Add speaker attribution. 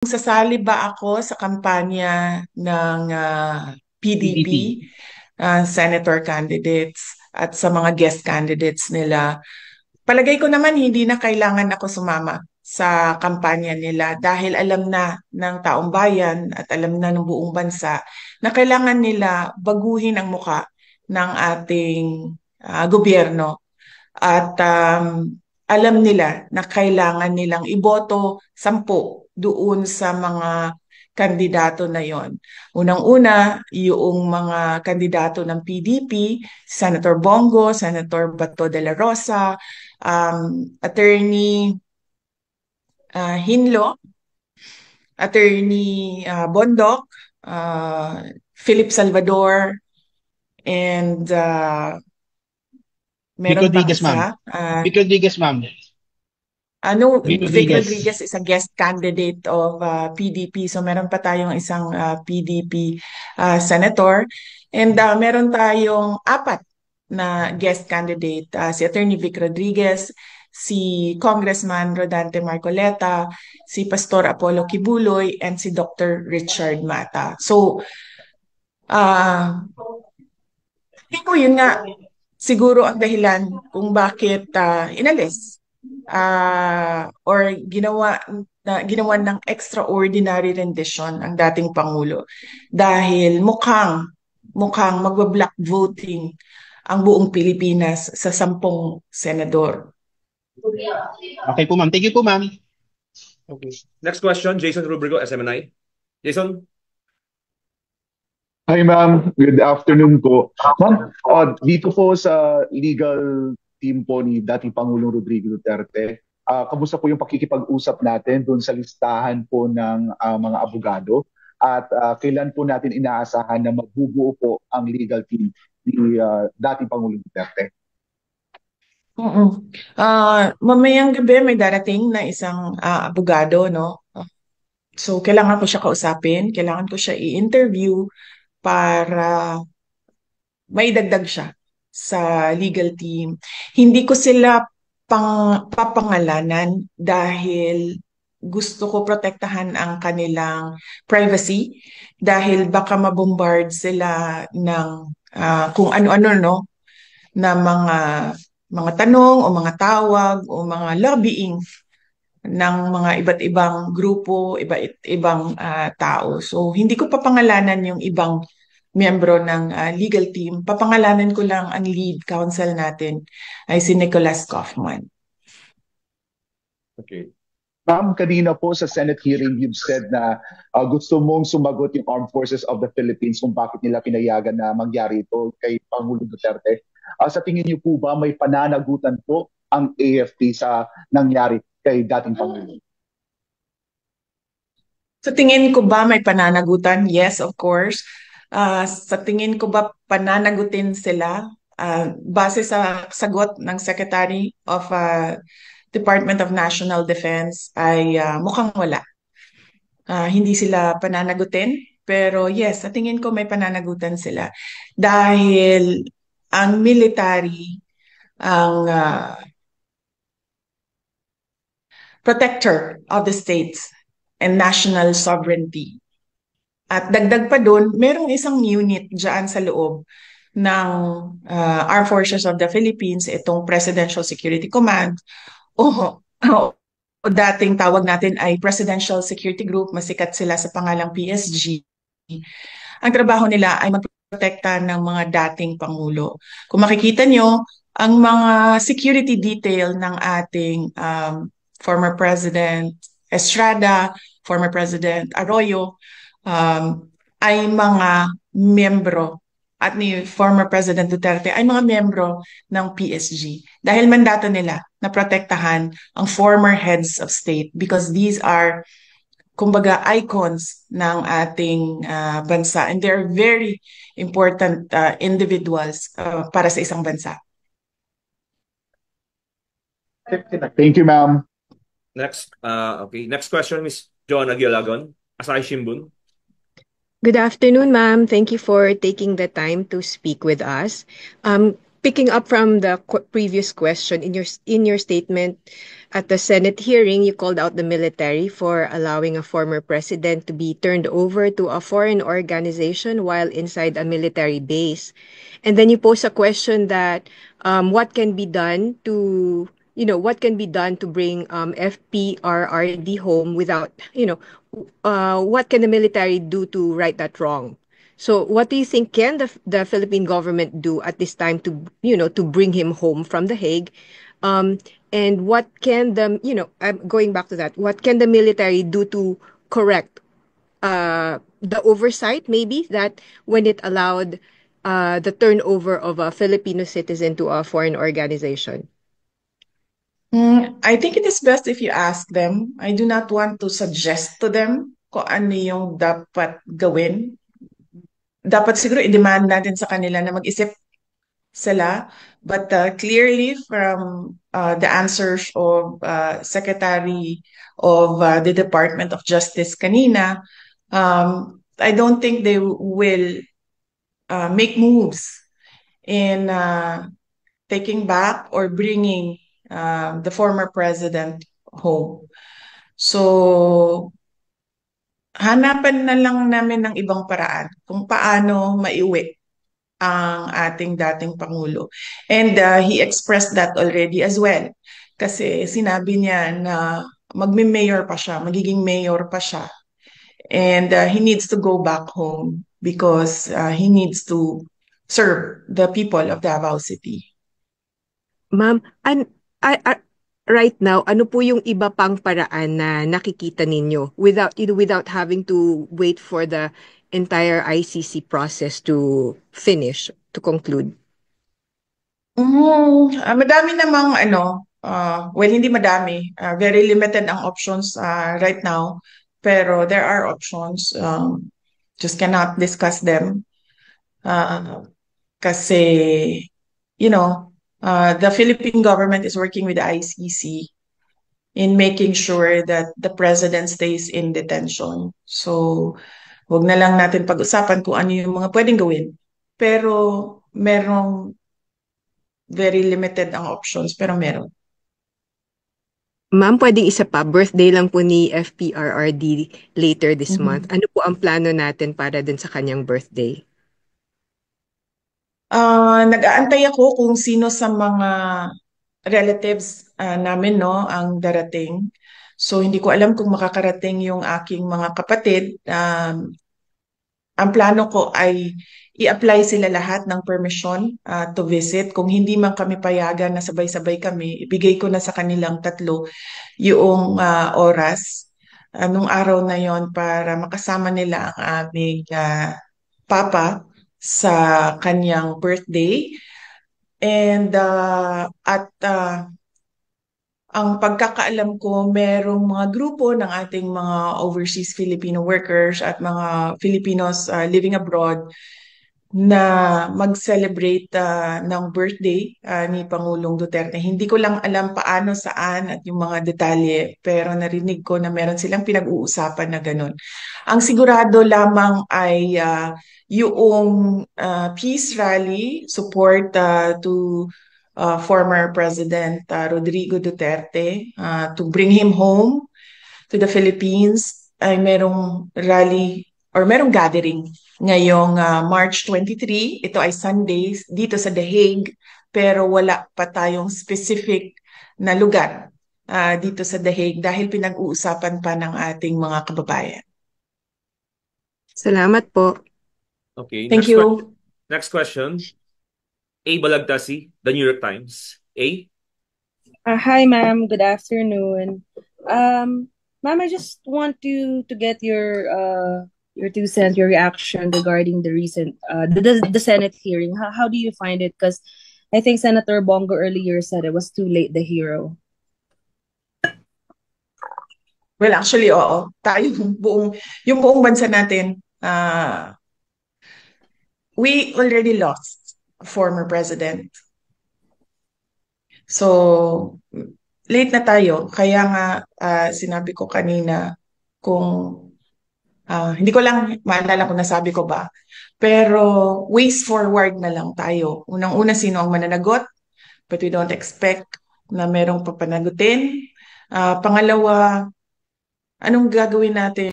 Speaker 1: Sasali ba ako sa kampanya ng PDP,
Speaker 2: PDP.
Speaker 1: senator candidates at sa mga guest candidates nila? Palagay ko naman hindi na kailangan ako sumama sa kampanya nila dahil alam na ng taong bayan at alam na ng buong bansa na kailangan nila baguhin ang muka ng ating gobyerno at alam nila na kailangan nilang iboto 10 doon sa mga kandidato na yon. Unang-una, yung mga kandidato ng PDP, Senator Bongo, Senator Bato de la Rosa, Attorney Hinlo, Attorney Bondok, Philip Salvador, and
Speaker 2: Vic
Speaker 1: meron pang
Speaker 2: Rodriguez, ma'am.
Speaker 1: isa.
Speaker 2: Vic Rodriguez, ma'am. Vic
Speaker 1: Vic
Speaker 2: Rodriguez.
Speaker 1: Rodriguez is a guest candidate of PDP. So meron pa tayong isang PDP senator. And meron tayong apat na guest candidate. Si Attorney Vic Rodriguez, si Congressman Rodante Marcoleta, si Pastor Apollo Kibuloy, and si Dr. Richard Mata. So, uh, tingin ko yun nga siguro ang dahilan kung bakit inalis or ginawa ng extraordinary rendition ang dating Pangulo dahil mukhang magba-block voting ang buong Pilipinas sa 10 senador.
Speaker 2: Okay po, ma'am. Thank you po, ma'am.
Speaker 3: Okay. Next question, Jason Rubrigo, SMNI. Jason?
Speaker 4: Hi ma'am, good afternoon po. Ma'am, dito po sa legal team po ni dating Pangulong Rodrigo Duterte, kamusta po yung pakikipag-usap natin doon sa listahan po ng mga abogado at kailan po natin inaasahan na magbubuo po ang legal team ni dating Pangulong Duterte?
Speaker 1: Oo. Mamayang gabi may darating na isang abogado, no? So, kailangan ko siya kausapin, kailangan ko siya i-interview para maidagdag siya sa legal team. Hindi ko sila papangalanan dahil gusto ko protektahan ang kanilang privacy dahil baka mabombard sila ng kung ano-ano no na mga tanong o mga tawag o mga lobbying ng mga iba't ibang grupo, iba't ibang tao. So hindi ko papangalanan yung ibang miyembro ng legal team. Papangalanan ko lang ang lead counsel natin ay si Nicholas Kaufman.
Speaker 3: Okay.
Speaker 4: Ma'am, kanina po sa Senate hearing, you've said na gusto mong sumagot yung Armed Forces of the Philippines kung bakit nila pinayagan na mangyari ito kay Pangulong Duterte. Sa tingin niyo po ba may pananagutan po ang AFP sa nangyari kay dating Pangulo?
Speaker 1: Sa tingin ko ba may pananagutan? Yes, of course. Sa tingin ko ba pananagutin sila? Base sa sagot ng Secretary of Department of National Defense ay mukhang wala. Hindi sila pananagutin, pero yes, sa tingin ko may pananagutan sila. Dahil ang military, ang protector of the states and national sovereignty. At dagdag pa doon, merong isang unit dyan sa loob ng Armed Forces of the Philippines, itong Presidential Security Command, o dating tawag natin ay Presidential Security Group, masikat sila sa pangalang PSG. Ang trabaho nila ay magprotekta ng mga dating Pangulo. Kung makikita nyo, ang mga security detail ng ating former President Estrada, former President Arroyo, ay mga miyembro at ni former President Duterte ay mga miyembro ng PSG dahil mandato nila na protektahan ang former heads of state because these are kumbaga icons ng ating bansa and they're very important individuals para sa isang bansa.
Speaker 4: Thank you, ma'am.
Speaker 3: Next, okay. Next question, Ms. Joanna Gialagon, Asahi Shimbun.
Speaker 5: Good afternoon, ma'am. Thank you for taking the time to speak with us. picking up from the previous question, in your statement at the Senate hearing, you called out the military for allowing a former president to be turned over to a foreign organization while inside a military base. And then you pose a question that what can be done to what can be done to bring FPRRD home without, what can the military do to right that wrong? So what do you think can the Philippine government do at this time to, to bring him home from The Hague? Um, and what can I'm going back to that, what can the military do to correct the oversight maybe that when it allowed the turnover of a Filipino citizen to a foreign organization?
Speaker 1: I think it is best if you ask them. I do not want to suggest to them kung ano yung dapat gawin. Dapat siguro i-demand natin sa kanila na mag-isip sila. But clearly from the answers of Secretary of the Department of Justice kanina, I don't think they will make moves in taking back or bringing the former president home. So, hanapan na lang namin ng ibang paraan kung paano maiuwi ang ating dating Pangulo. And he expressed that already as well. Kasi sinabi niya na magme-mayor pa siya, magiging mayor pa siya. And he needs to go back home because he needs to serve the people of Davao City.
Speaker 5: Ma'am, right now, ano po yung iba pang paraan na nakikita ninyo without having to wait for the entire ICC process to finish, to conclude?
Speaker 1: Madami namang well, hindi madami. Very limited ang options right now. Pero there are options. Just cannot discuss them. Kasi, the Philippine government is working with the ICC in making sure that the president stays in detention. So, wag na lang natin pag-usapan kung ano yung mga pwedeng gawin. Pero, merong very limited ang options, pero meron.
Speaker 5: Ma'am, pwedeng isa pa, birthday lang po ni FPRRD later this month. Ano po ang plano natin para din sa kanyang birthday?
Speaker 1: Nag-aantay ako kung sino sa mga relatives namin ang darating. So hindi ko alam kung makakarating yung aking mga kapatid. Ang plano ko ay i-apply sila lahat ng permission to visit. Kung hindi man kami payagan na sabay-sabay kami, ibigay ko na sa kanilang tatlo yung oras nung araw na yon para makasama nila ang aming papa sa kanyang birthday. And ang pagkakaalam ko, merong mga grupo ng ating mga overseas Filipino workers at mga Filipinos living abroad na mag-celebrate ng birthday ni Pangulong Duterte. Hindi ko lang alam paano, saan at yung mga detalye, pero narinig ko na meron silang pinag-uusapan na ganun. Ang sigurado lamang ay yung peace rally support to former President Rodrigo Duterte to bring him home to the Philippines ay merong rally or merong gathering ngayong March 23. Ito ay Sunday dito sa The Hague, pero wala pa tayong specific na lugar dito sa The Hague dahil pinag-uusapan pa ng ating mga kababayan.
Speaker 5: Salamat po.
Speaker 3: Okay,
Speaker 1: Thank you.
Speaker 3: Next question. A. Balagtasi, The New York Times. A.
Speaker 6: Hi, ma'am. Good afternoon. Ma'am, I just want to get your 2 cents, your reaction regarding the recent the Senate hearing. How do you find it? Because I think Senator Bongo earlier said it was too late, the hero.
Speaker 1: Well, actually, oo. Tayo, yung buong bansa natin, we already lost a former president. So, late na tayo. Kaya nga, sinabi ko kanina, kung Hindi ko lang maalala kung nasabi ko ba. Pero ways forward na lang tayo. Unang-una, sino ang mananagot? But we don't expect na merong papanagutin. Pangalawa, anong gagawin natin